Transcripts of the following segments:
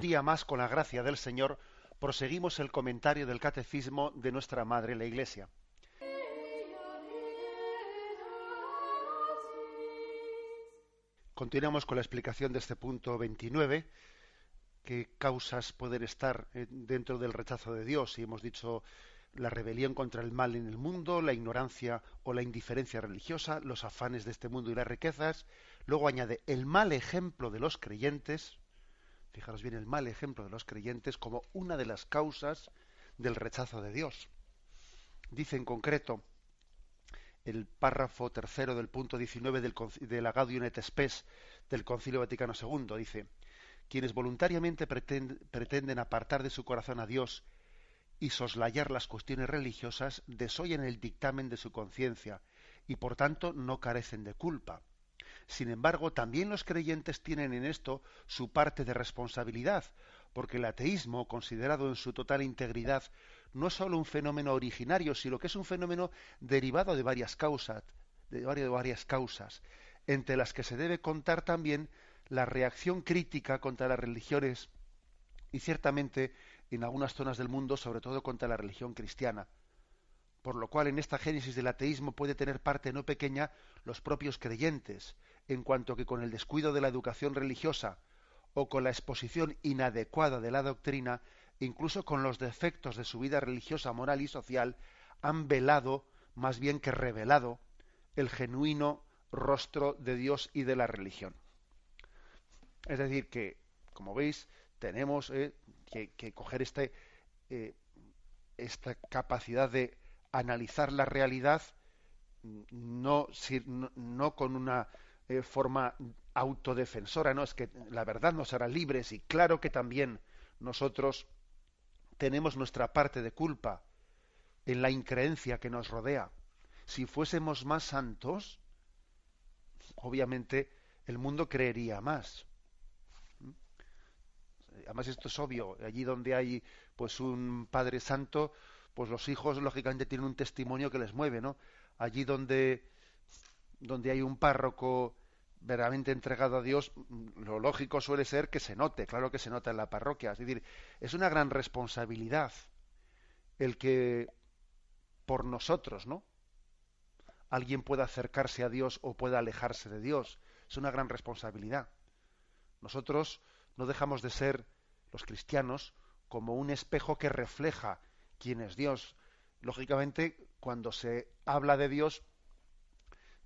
día más, con la gracia del Señor, proseguimos el comentario del Catecismo de nuestra Madre, la Iglesia. Continuamos con la explicación de este punto 29, qué causas pueden estar dentro del rechazo de Dios. Y hemos dicho la rebelión contra el mal en el mundo, la ignorancia o la indiferencia religiosa, los afanes de este mundo y las riquezas. Luego añade el mal ejemplo de los creyentes. Fijaros bien, el mal ejemplo de los creyentes como una de las causas del rechazo de Dios. Dice en concreto el párrafo tercero del punto 19 del Gaudium et Spes del Concilio Vaticano II, dice: quienes voluntariamente pretenden apartar de su corazón a Dios y soslayar las cuestiones religiosas desoyen el dictamen de su conciencia y por tanto no carecen de culpa. Sin embargo, también los creyentes tienen en esto su parte de responsabilidad, porque el ateísmo, considerado en su total integridad, no es sólo un fenómeno originario, sino que es un fenómeno derivado de varias causas, entre las que se debe contar también la reacción crítica contra las religiones y ciertamente en algunas zonas del mundo, sobre todo contra la religión cristiana. Por lo cual en esta génesis del ateísmo puede tener parte no pequeña los propios creyentes, en cuanto que con el descuido de la educación religiosa o con la exposición inadecuada de la doctrina, incluso con los defectos de su vida religiosa, moral y social, han velado, más bien que revelado, el genuino rostro de Dios y de la religión. Es decir, que, como veis, tenemos que coger esta capacidad de analizar la realidad no con una forma autodefensora, no es que la verdad nos hará libres, y claro que también nosotros tenemos nuestra parte de culpa en la increencia que nos rodea. Si fuésemos más santos, obviamente el mundo creería más. Además esto es obvio, allí donde hay pues un Padre Santo, pues los hijos lógicamente tienen un testimonio que les mueve, ¿no? Allí donde hay un párroco verdaderamente entregado a Dios, lo lógico suele ser que se note, claro que se nota en la parroquia. Es decir, es una gran responsabilidad el que por nosotros, ¿no?, alguien pueda acercarse a Dios o pueda alejarse de Dios. Es una gran responsabilidad. Nosotros no dejamos de ser, los cristianos, como un espejo que refleja quién es Dios. Lógicamente, cuando se habla de Dios,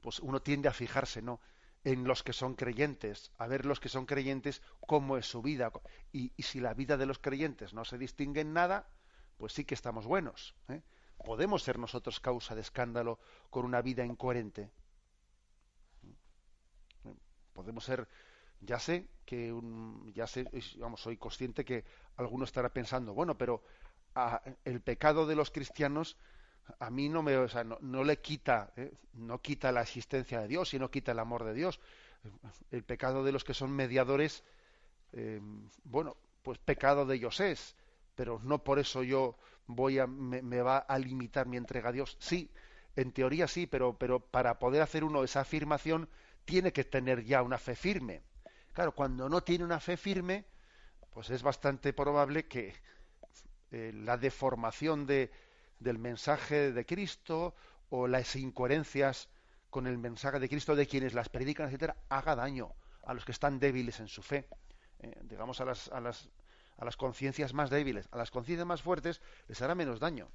pues uno tiende a fijarse, ¿no?, en los que son creyentes, a ver los que son creyentes cómo es su vida. Y si la vida de los creyentes no se distingue en nada, pues sí que estamos buenos, ¿eh? Podemos ser nosotros causa de escándalo con una vida incoherente. Podemos ser, soy consciente que alguno estará pensando, bueno, pero el pecado de los cristianos a mí no le quita, no quita la existencia de Dios y no quita el amor de Dios. El pecado de los que son mediadores, pues pecado de ellos es, pero no por eso yo me va a limitar mi entrega a Dios. Sí, en teoría sí, pero para poder hacer uno esa afirmación tiene que tener ya una fe firme. Claro, cuando no tiene una fe firme, pues es bastante probable que la deformación del mensaje de Cristo o las incoherencias con el mensaje de Cristo de quienes las predican, etcétera, haga daño a los que están débiles en su fe, digamos a las conciencias más débiles. A las conciencias más fuertes les hará menos daño.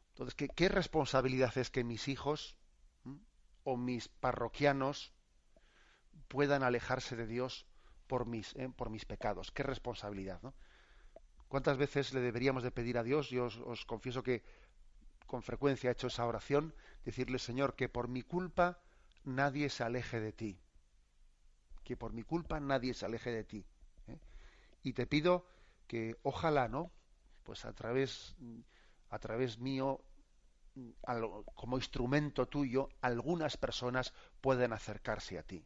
Entonces, ¿qué responsabilidad es que mis hijos o mis parroquianos puedan alejarse de Dios por mis pecados? ¿Qué responsabilidad, no? ¿Cuántas veces le deberíamos de pedir a Dios? Yo os confieso que con frecuencia he hecho esa oración, decirle: Señor, que por mi culpa nadie se aleje de ti. Que por mi culpa nadie se aleje de ti. Y te pido que ojalá, ¿no?, pues a través mío, como instrumento tuyo, algunas personas pueden acercarse a ti.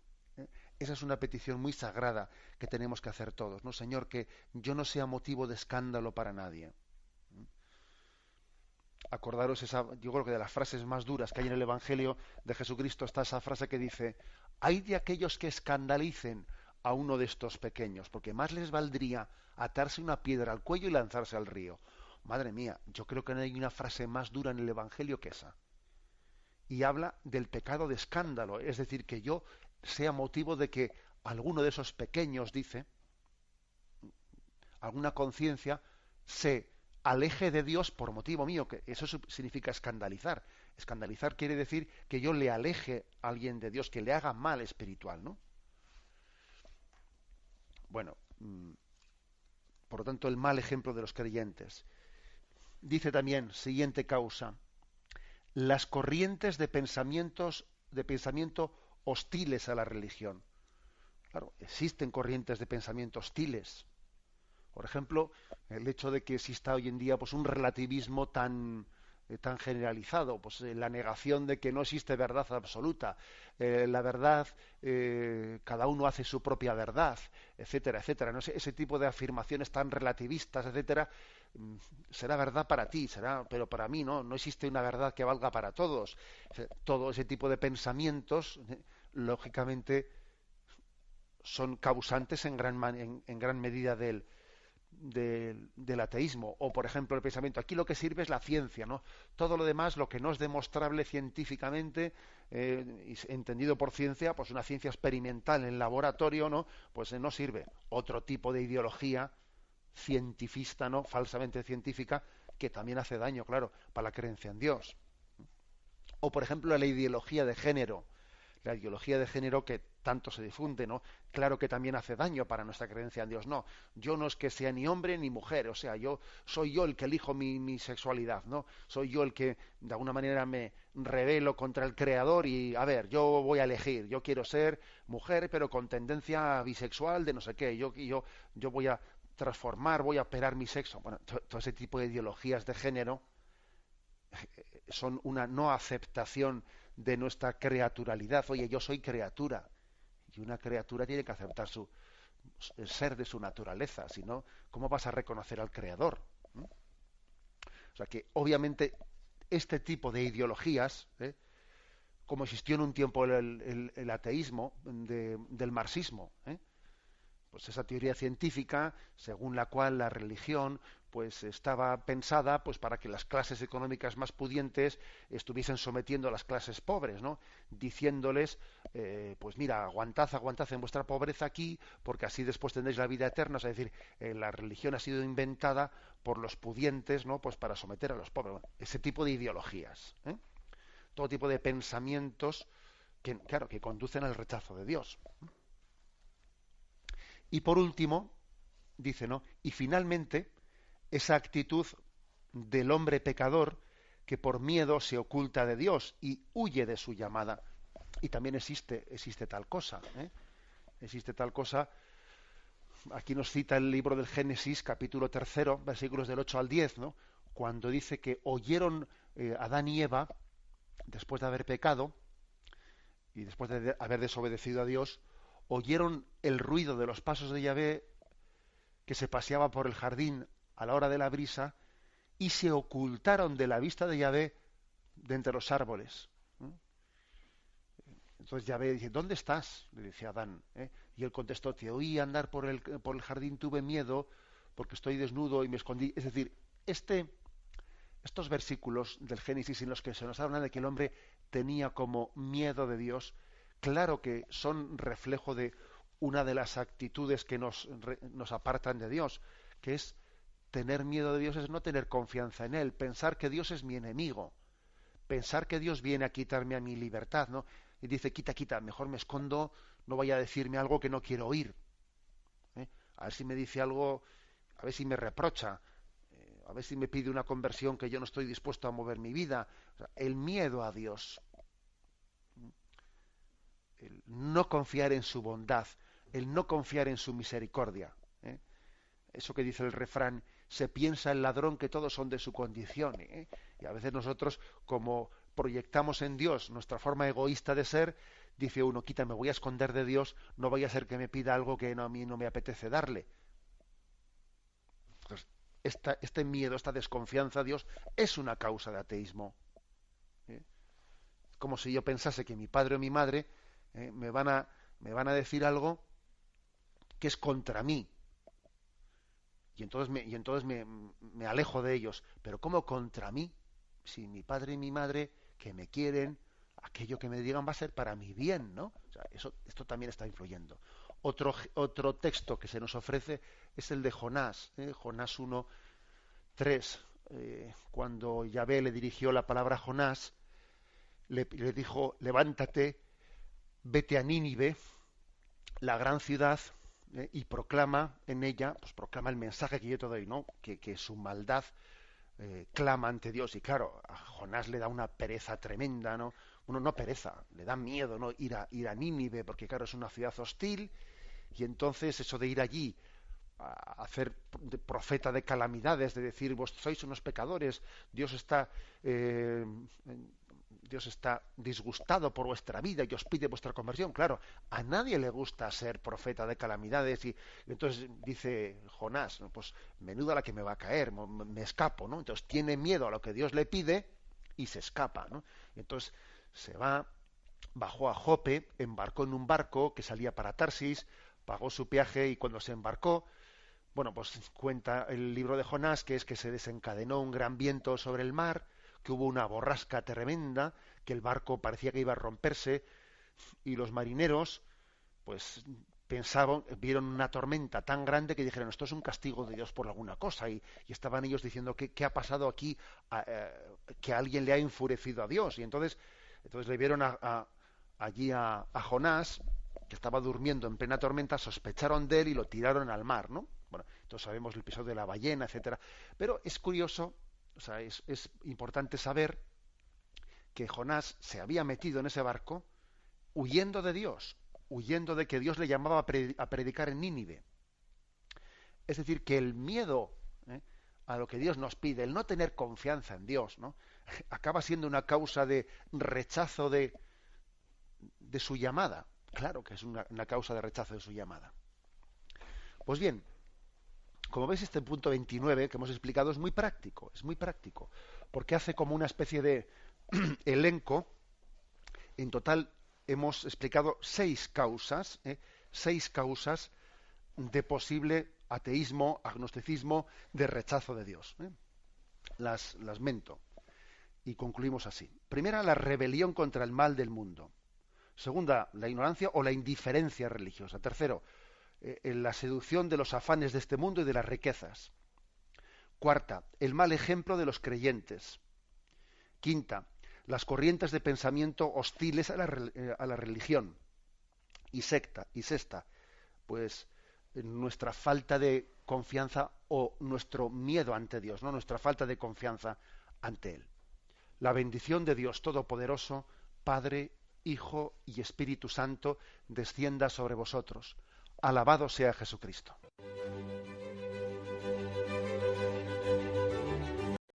Esa es una petición muy sagrada que tenemos que hacer todos, ¿no? Señor, que yo no sea motivo de escándalo para nadie. Acordaros yo creo que de las frases más duras que hay en el Evangelio de Jesucristo está esa frase que dice: hay de aquellos que escandalicen a uno de estos pequeños, porque más les valdría atarse una piedra al cuello y lanzarse al río. Madre mía, yo creo que no hay una frase más dura en el Evangelio que esa. Y habla del pecado de escándalo, es decir, que yo sea motivo de que alguno de esos pequeños, dice, alguna conciencia, se aleje de Dios por motivo mío, que eso significa escandalizar. Escandalizar quiere decir que yo le aleje a alguien de Dios, que le haga mal espiritual, ¿no? Bueno, por lo tanto, el mal ejemplo de los creyentes. Dice también, siguiente causa, las corrientes de pensamiento hostiles a la religión. Claro, existen corrientes de pensamiento hostiles. Por ejemplo, el hecho de que exista hoy en día pues un relativismo tan generalizado, pues la negación de que no existe verdad absoluta, la verdad, cada uno hace su propia verdad, etcétera, etcétera. No sé, ese tipo de afirmaciones tan relativistas, etcétera, será verdad para ti, pero para mí no existe una verdad que valga para todos. Todo ese tipo de pensamientos, lógicamente, son causantes en gran medida del ateísmo. O, por ejemplo, el pensamiento, aquí lo que sirve es la ciencia, ¿no? Todo lo demás, lo que no es demostrable científicamente, entendido por ciencia, pues una ciencia experimental en laboratorio, ¿no? Pues no sirve. Otro tipo de ideología cientifista, ¿no? Falsamente científica, que también hace daño, claro, para la creencia en Dios. O, por ejemplo, la ideología de género. La ideología de género que tanto se difunde, ¿no? Claro que también hace daño para nuestra creencia en Dios. No, yo no es que sea ni hombre ni mujer, o sea, soy yo el que elijo mi sexualidad, ¿no? Soy yo el que de alguna manera me rebelo contra el Creador y, a ver, yo voy a elegir, yo quiero ser mujer, pero con tendencia bisexual de no sé qué, yo voy a transformar, voy a operar mi sexo. Bueno, todo ese tipo de ideologías de género son una no aceptación de nuestra creaturalidad. Oye, yo soy criatura y una criatura tiene que aceptar el ser de su naturaleza, si no, ¿cómo vas a reconocer al Creador? ¿Mm? O sea que obviamente este tipo de ideologías, como existió en un tiempo el ateísmo del marxismo, pues esa teoría científica según la cual la religión pues estaba pensada pues para que las clases económicas más pudientes estuviesen sometiendo a las clases pobres, ¿no? Diciéndoles pues mira, aguantad en vuestra pobreza aquí porque así después tendréis la vida eterna. Es decir, la religión ha sido inventada por los pudientes, ¿no? Pues para someter a los pobres. Bueno, ese tipo de ideologías, todo tipo de pensamientos que claro que conducen al rechazo de Dios. Y por último, dice, ¿no? Y finalmente, esa actitud del hombre pecador que por miedo se oculta de Dios y huye de su llamada. Y también existe tal cosa, existe tal cosa. Aquí nos cita el libro del Génesis, capítulo 3, versículos del 8 al 10, ¿no? Cuando dice que oyeron Adán y Eva, después de haber pecado y después de haber desobedecido a Dios, oyeron el ruido de los pasos de Yahvé que se paseaba por el jardín a la hora de la brisa y se ocultaron de la vista de Yahvé de entre los árboles. Entonces Yahvé dice, ¿dónde estás? Le dice Adán. Y él contestó, te oí andar por el jardín, tuve miedo porque estoy desnudo y me escondí. Es decir, estos versículos del Génesis en los que se nos habla de que el hombre tenía como miedo de Dios, claro que son reflejo de una de las actitudes que nos apartan de Dios, que es tener miedo de Dios, es no tener confianza en Él, pensar que Dios es mi enemigo, pensar que Dios viene a quitarme a mi libertad, ¿no? Y dice, quita, mejor me escondo, no vaya a decirme algo que no quiero oír. A ver si me dice algo, a ver si me reprocha, a ver si me pide una conversión que yo no estoy dispuesto a mover mi vida. O sea, el miedo a Dios, el no confiar en su bondad, el no confiar en su misericordia. Eso que dice el refrán, se piensa el ladrón que todos son de su condición. Y a veces nosotros, como proyectamos en Dios nuestra forma egoísta de ser, dice uno, quita, me voy a esconder de Dios, no vaya a ser que me pida algo que a mí no me apetece darle. Entonces, este miedo, esta desconfianza a Dios es una causa de ateísmo. Como si yo pensase que mi padre o mi madre me van a decir algo que es contra mí. Y entonces me alejo de ellos. Pero ¿cómo contra mí? Si mi padre y mi madre, que me quieren, aquello que me digan va a ser para mi bien, ¿no? O sea, esto también está influyendo. Otro texto que se nos ofrece es el de Jonás, Jonás 1:3. Cuando Yahvé le dirigió la palabra a Jonás, le dijo, levántate, vete a Nínive, la gran ciudad, y proclama en ella, pues proclama el mensaje que yo te doy, ¿no? Que su maldad clama ante Dios. Y claro, a Jonás le da una pereza tremenda, ¿no? Bueno, no pereza, le da miedo, ¿no? Ir a Nínive, porque claro, es una ciudad hostil, y entonces eso de ir allí a hacer de profeta de calamidades, de decir, vos sois unos pecadores, eh, Dios está disgustado por vuestra vida y os pide vuestra conversión. Claro, a nadie le gusta ser profeta de calamidades, y entonces dice Jonás, ¿no? Pues menuda la que me va a caer, me escapo, ¿no? Entonces tiene miedo a lo que Dios le pide y se escapa, ¿no? Y entonces se va, bajó a Jope, embarcó en un barco que salía para Tarsis, pagó su viaje, y cuando se embarcó, bueno, pues cuenta el libro de Jonás que es que se desencadenó un gran viento sobre el mar, que hubo una borrasca tremenda, que el barco parecía que iba a romperse, y los marineros pues vieron una tormenta tan grande que dijeron, esto es un castigo de Dios por alguna cosa, y estaban ellos diciendo, ¿qué ha pasado aquí? Que alguien le ha enfurecido a Dios. Y entonces le vieron allí a Jonás, que estaba durmiendo en plena tormenta, sospecharon de él y lo tiraron al mar, ¿no? Bueno, entonces sabemos el episodio de la ballena, etcétera. Pero es curioso, o sea, es importante saber que Jonás se había metido en ese barco huyendo de Dios, huyendo de que Dios le llamaba a predicar en Nínive. Es decir, que el miedo, a lo que Dios nos pide, el no tener confianza en Dios, ¿no? Acaba siendo una causa de rechazo de su llamada. Claro que es una causa de rechazo de su llamada. Pues bien, como veis, este punto 29 que hemos explicado es muy práctico, porque hace como una especie de elenco. En total hemos explicado seis causas de posible ateísmo, agnosticismo, de rechazo de Dios. Las mento y concluimos así. Primera, la rebelión contra el mal del mundo. Segunda, la ignorancia o la indiferencia religiosa. Tercero, la seducción de los afanes de este mundo y de las riquezas. Cuarta, el mal ejemplo de los creyentes. Quinta, las corrientes de pensamiento hostiles a la religión. Y sexta, pues nuestra falta de confianza o nuestro miedo ante Dios, ¿no? Nuestra falta de confianza ante Él. La bendición de Dios Todopoderoso, Padre, Hijo y Espíritu Santo, descienda sobre vosotros. Alabado sea Jesucristo.